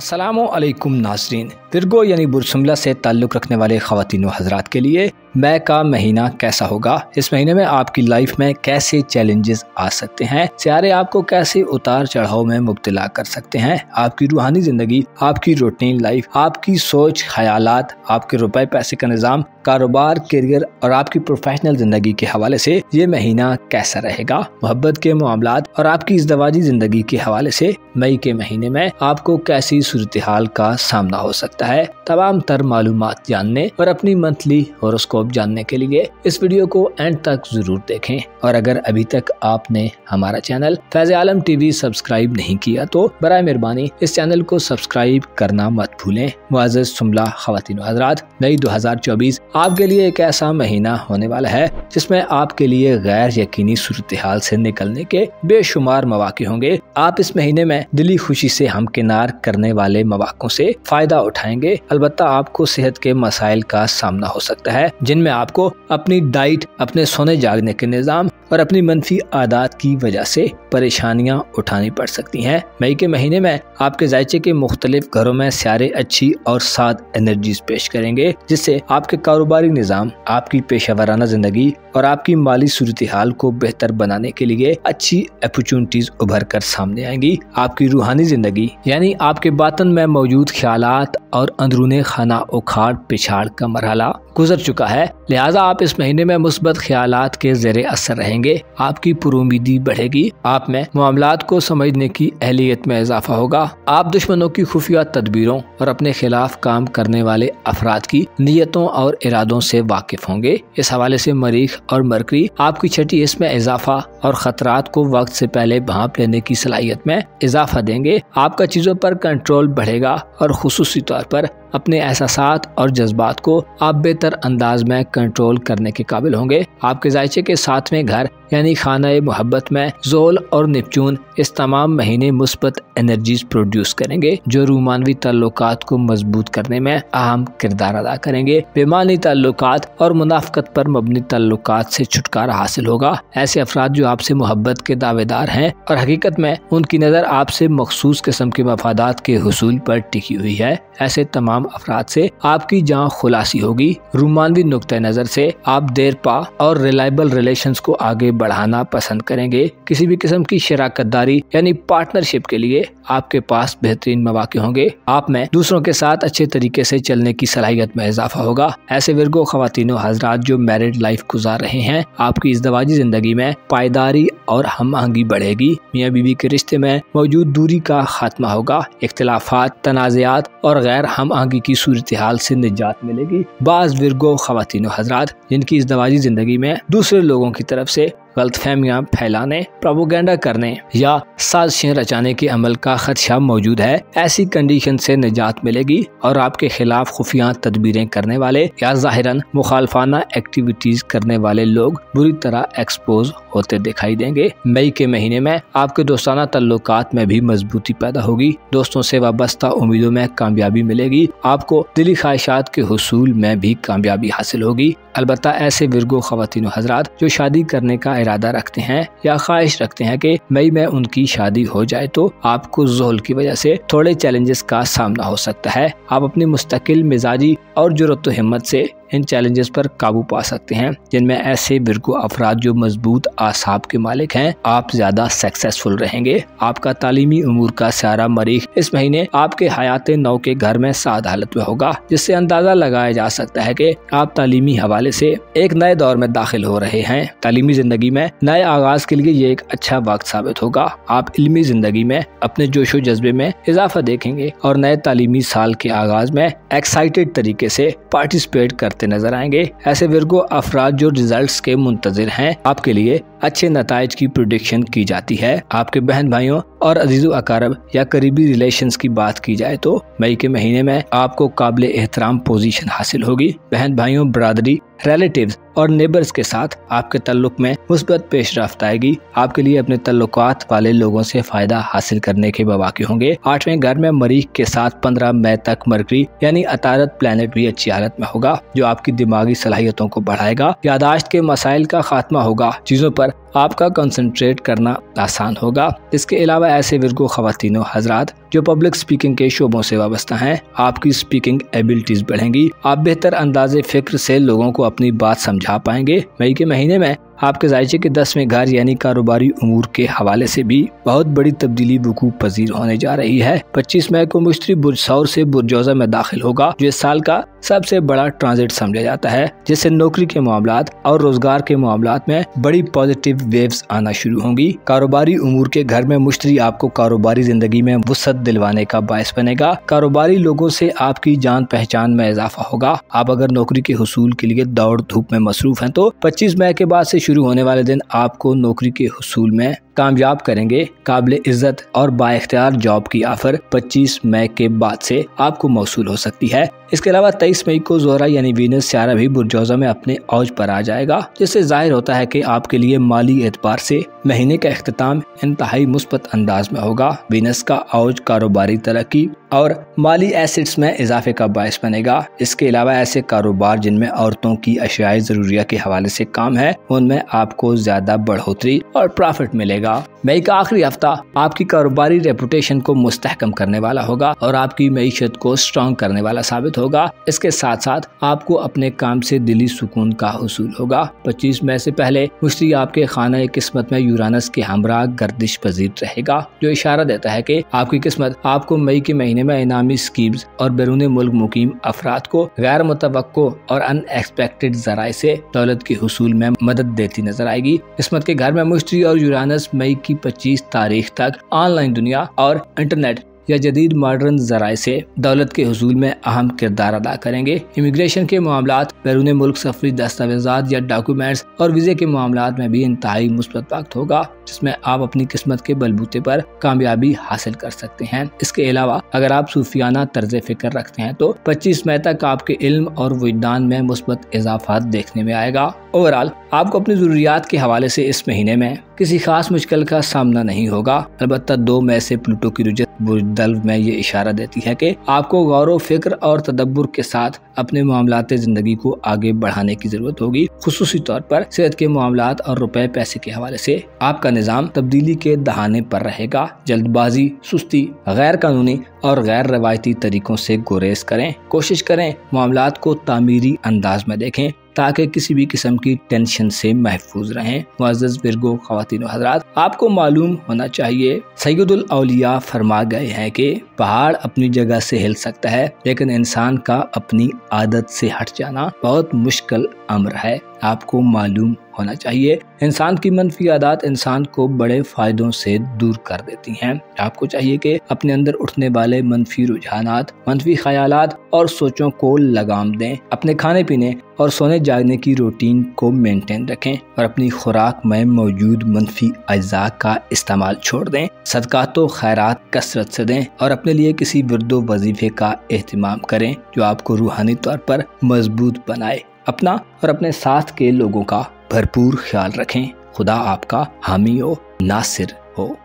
अस्सलामुअलैकुम नाज़रीन। विर्गो यानी बुर्ज से ताल्लुक़ रखने वाले ख़वातीन व हज़रात के लिए मई का महीना कैसा होगा, इस महीने में आपकी लाइफ में कैसे चैलेंजेस आ सकते हैं, सियारे आपको कैसे उतार चढ़ाव में मुब्तला कर सकते हैं, आपकी रूहानी ज़िंदगी, आपकी रूटीन लाइफ, आपकी सोच ख़यालात, आपके रुपए पैसे का निज़ाम, कारोबार, करियर और आपकी प्रोफेशनल ज़िंदगी के हवाले से ये महीना कैसा रहेगा। मोहब्बत के मामलात और आपकी इज़्दवाजी ज़िंदगी के हवाले से मई के महीने में आपको कैसी सूरत हाल का सामना हो सकता है। तमाम तर मालूमात जानने और अपनी मंथली हॉरोस्कोप जानने के लिए इस वीडियो को एंड तक जरूर देखें। और अगर अभी तक आपने हमारा चैनल फैज़ आलम टीवी सब्सक्राइब नहीं किया तो बराए मेहरबानी इस चैनल को सब्सक्राइब करना मत भूलें। मुअज़्ज़ज़ सुमला ख़वातीन व हज़रात, मई 2024 आपके लिए एक ऐसा महीना होने वाला है जिसमें आपके लिए गैर यकीनी सूरत हाल से निकलने के बेशुमार मौके होंगे। आप इस महीने में दिली खुशी से हमकिनार करने वाले मौकों से फायदा उठाएंगे। अलबत्ता आपको सेहत के मसाइल का सामना हो सकता है जिनमें आपको अपनी डाइट, अपने सोने जागने के निज़ाम और अपनी मनफी आदत की वजह से परेशानियां उठानी पड़ सकती हैं। मई के महीने में आपके जायचे के मुख्तलिफ घरों में सियारे अच्छी और साद एनर्जीज पेश करेंगे जिससे आपके कारोबारी निज़ाम, आपकी पेशेवराना जिंदगी और आपकी माली सूरत हाल को बेहतर बनाने के लिए अच्छी अपॉर्चुनिटीज उभर कर सामने आएंगी। आपकी रूहानी जिंदगी यानी आपके बातन में मौजूद ख्यालात और अंदरूने खाना उखाड़ पिछाड़ का मरहला गुजर चुका है, लिहाजा आप इस महीने में मुस्बत ख्यालात के ज़ेरे असर रहेंगे। आपकी पुरुमीदी बढ़ेगी, आप में मामलात को समझने की अहलियत में इजाफा होगा। आप दुश्मनों की खुफिया तदबीरों और अपने खिलाफ काम करने वाले अफराद की नीयतों और इरादों से वाकिफ होंगे। इस हवाले से मरीख और मरकरी आपकी छठी इसमें इजाफा और खतरात को वक्त से पहले भांप लेने की सलाहियत में इजाफा देंगे। आपका चीजों पर कंट्रोल बढ़ेगा और खुसूसी तौर पर अपने एहसासात और जज्बात को आप बेहतर अंदाज में कंट्रोल करने के काबिल होंगे। आपके जायचे के सातवें घर यानी खाना मोहब्बत में ज़ोल और नेपच्यून इस तमाम महीने मुस्बत एनर्जीज प्रोड्यूस करेंगे जो रूमानवी ताल्लुकात को मजबूत करने में अहम किरदार अदा करेंगे। बेमानी ताल्लुकात और मुनाफकत पर मबनी ताल्लुकात से छुटकारा हासिल होगा। ऐसे अफराद जो आपसे मोहब्बत के दावेदार हैं और हकीकत में उनकी नज़र आपसे मखसूस किस्म के मफादात के हुसूल पर टिकी हुई है, ऐसे तमाम अफराद से आपकी जान खुलासी होगी। रूमानवी नुक्ते नजर से आप देर पा और रिलायबल रिलेशंस को आगे बढ़ाना पसंद करेंगे। किसी भी किस्म की शराकतदारी यानी पार्टनरशिप के लिए आपके पास बेहतरीन मौके होंगे। आप में दूसरों के साथ अच्छे तरीके से चलने की सलाहियत में इजाफा होगा। ऐसे विर्गो ख़वातीनों हज़रात जो मैरिड लाइफ गुजार रहे हैं, आपकी इज़्दवाजी जिंदगी में पायदारी और हम आहंगी बढ़ेगी। मियाँ बीवी के रिश्ते में मौजूद दूरी का खात्मा होगा। इख्तिलाफात, तनाज़ात और गैर हम आहंगी की सूरत हाल से निजात मिलेगी। बाज़ विर्गो ख़वातीनों हज़रात जिनकी इज़्दवाजी जिंदगी में दूसरे लोगों की तरफ से गलतफहमियां फैलाने, प्रोपेगेंडा करने या साजिशें रचाने के अमल का खदशा मौजूद है, ऐसी कंडीशन से निजात मिलेगी और आपके खिलाफ खुफिया तदबीरें करने वाले या ज़ाहिरन मुखालफाना एक्टिविटीज करने वाले लोग बुरी तरह एक्सपोज होते दिखाई देंगे। मई के महीने में आपके दोस्ताना तल्लुकात में भी मजबूती पैदा होगी। दोस्तों से वाबस्ता उम्मीदों में कामयाबी मिलेगी। आपको दिली ख्वाहिशात के हुसूल में भी कामयाबी हासिल होगी। अलबत्ता ऐसे विर्गो ख़वातीनों हज़रात जो शादी करने का इरादा रखते हैं या ख्वाहिश रखते हैं कि मई में उनकी शादी हो जाए तो आपको ज़ोल की वजह से थोड़े चैलेंजेस का सामना हो सकता है। आप अपनी मुस्तकिल मिजाजी और जुर्रत व हिम्मत से इन चैलेंजेस पर काबू पा सकते हैं जिनमें ऐसे विर्गो अफराद जो मजबूत आसाब के मालिक हैं, आप ज्यादा सक्सेसफुल रहेंगे। आपका तालीमी उमूर का सारा मरीख इस महीने आपके हयात नौ के घर में साद हालत में होगा, जिससे अंदाजा लगाया जा सकता है कि आप तालीमी हवाले से एक नए दौर में दाखिल हो रहे हैं। तालीमी जिंदगी में नए आगाज के लिए ये एक अच्छा वक्त साबित होगा। आप इल्मी जिंदगी में अपने जोशो जज्बे में इजाफा देखेंगे और नए तालीमी साल के आगाज में एक्साइटेड तरीके से पार्टिसिपेट करते नजर आएंगे। ऐसे विर्गो अफराद जो रिजल्ट्स के मुंतजिर हैं, आपके लिए अच्छे नताइज की प्रेडिक्शन की जाती है। आपके बहन भाइयों और अजीजो अकारब या करीबी रिलेशंस की बात की जाए तो मई के महीने में आपको काबिल एहतराम पोजीशन हासिल होगी। बहन भाइयों, बरादरी रिलेटिव्स और नेबर्स के साथ आपके ताल्लुक में मुस्बत पेशरफ्त आएगी। आपके लिए अपने ताल्लुकात वाले लोगों से फायदा हासिल करने के मौके होंगे। 8वें घर में मरीख के साथ 15 मई तक मरकरी यानी अतारत प्लैनेट भी अच्छी हालत में होगा, जो आपकी दिमागी सलाहियतों को बढ़ाएगा। यादाश्त के मसाइल का खात्मा होगा, चीजों पर आपका कंसंट्रेट करना आसान होगा। इसके अलावा ऐसे विर्गो ख़वातीनो हजरात जो पब्लिक स्पीकिंग के शोबों से वाबस्ता हैं, आपकी स्पीकिंग एबिलिटीज बढ़ेंगी। आप बेहतर अंदाजे फिक्र से लोगों को अपनी बात समझा पाएंगे। मई के महीने में आपके जायचे के 10वें घर यानी कारोबारी उमूर के हवाले से भी बहुत बड़ी तब्दीली वकूअ पजीर होने जा रही है। 25 मई को मुश्तरी बुर्ज सौर से बुर्जौजा में दाखिल होगा, जो इस साल का सबसे बड़ा ट्रांजिट समझा जाता है, जिससे नौकरी के मामलात और रोजगार के मामलात में बड़ी पॉजिटिव वेव्स आना शुरू होंगी। कारोबारी उमूर के घर में मुश्तरी आपको कारोबारी जिंदगी में वुसअत दिलवाने का बायस बनेगा। कारोबारी लोगों से आपकी जान पहचान में इजाफा होगा। आप अगर नौकरी के हुसूल के लिए दौड़ धूप में मसरूफ हैं तो 25 मई के बाद से शुरू होने वाले दिन आपको नौकरी के हुसूल में कामयाब करेंगे। काबिल इज्जत और बाइख्तियार जॉब की ऑफर 25 मई के बाद से आपको मौसूल हो सकती है। इसके अलावा 23 मई को ज़ोहरा यानी वीनस सियारा भी बुर्जौजा में अपने औज पर आ जाएगा, जिससे जाहिर होता है कि आपके लिए माली एतबार से महीने का इख्तिताम इंतहाई मुस्बत अंदाज में होगा। वीनस का औज कारोबारी तरक्की और माली एसेट्स में इजाफे का बायस बनेगा। इसके अलावा ऐसे कारोबार जिनमें औरतों की अशियाई जरूरिया के हवाले से काम है, उनमें आपको ज्यादा बढ़ोतरी और प्रॉफिट मिलेगा। मई का आखिरी हफ्ता आपकी कारोबारी रेपुटेशन को मुस्तहकम करने वाला होगा और आपकी मईशत को स्ट्रॉन्ग करने वाला साबित होगा। इसके साथ साथ आपको अपने काम से दिली सुकून का हुसूल होगा। 25 मई से पहले मुश्तरी आपके खाना किस्मत में यूरानस के हमरा गर्दिश पजीर रहेगा, जो इशारा देता है कि आपकी किस्मत आपको मई के महीने में इनामी स्कीम्स और बैरून मुल्क मुकीम अफराद को गैर मुतवक्को और अनएक्सपेक्टेड जराए से दौलत के हुसूल में मदद देती नजर आएगी। किस्मत के घर में मुश्तरी और यूरानस मई की 25 तारीख तक ऑनलाइन दुनिया और इंटरनेट या जदीद मॉडर्न जराए से दौलत के हुसूल में अहम किरदार अदा करेंगे। इमिग्रेशन के मामलात, बैरून मुल्क सफरी दस्तावेजात या डॉक्यूमेंट्स और वीजे के मामलात में भी इंतहाई मुस्बत वक्त होगा, जिसमें आप अपनी किस्मत के बलबूते पर कामयाबी हासिल कर सकते हैं। इसके अलावा अगर आप सूफियाना तर्ज फिक्र रखते हैं तो 25 मई तक आपके इल्म और विज्ञान में मुस्बत इजाफा देखने में आएगा। ओवरऑल आपको अपनी जरूरियात के हवाले से इस महीने में किसी खास मुश्किल का सामना नहीं होगा। अलबत्ता 2 मई से प्लूटो की रुजत बुर्ज में ये इशारा देती है कि आपको गौर व फिक्र और तदब्बुर के साथ अपने मामलात जिंदगी को आगे बढ़ाने की जरूरत होगी। खुसूसी तौर पर सेहत के मामलात और रुपए पैसे के हवाले से आपका निजाम तब्दीली के दहाने पर रहेगा। जल्दबाजी, सुस्ती, गैर कानूनी और गैर रवायती तरीकों से गुरेज करें। कोशिश करें मामलात को तामीरी अंदाज में देखें ताकि किसी भी किस्म की टेंशन से महफूज रहें। मुअज़्ज़ज़ विर्गो ख़वातीन व हज़रात, आपको मालूम होना चाहिए सैयदुल औलिया फरमा गए हैं कि पहाड़ अपनी जगह से हिल सकता है, लेकिन इंसान का अपनी आदत से हट जाना बहुत मुश्किल अम्र है। आपको मालूम होना चाहिए इंसान की मनफी आदत इंसान को बड़े फायदों से दूर कर देती हैं। आपको चाहिए कि अपने अंदर उठने वाले मनफी रुझानात, मनफी ख्यालात और सोचों को लगाम दें। अपने खाने पीने और सोने जागने की रूटीन को मेंटेन रखें और अपनी खुराक में मौजूद मनफी अज्जा का इस्तेमाल छोड़ दें। सदकात व खैरात कसरत से दें और अपने लिए किसी विर्दो वजीफे का एहतिमाम करें जो आपको रूहानी तौर पर मजबूत बनाए। अपना और अपने साथ के लोगों का भरपूर ख्याल रखें। खुदा आपका हामी हो, नासिर हो।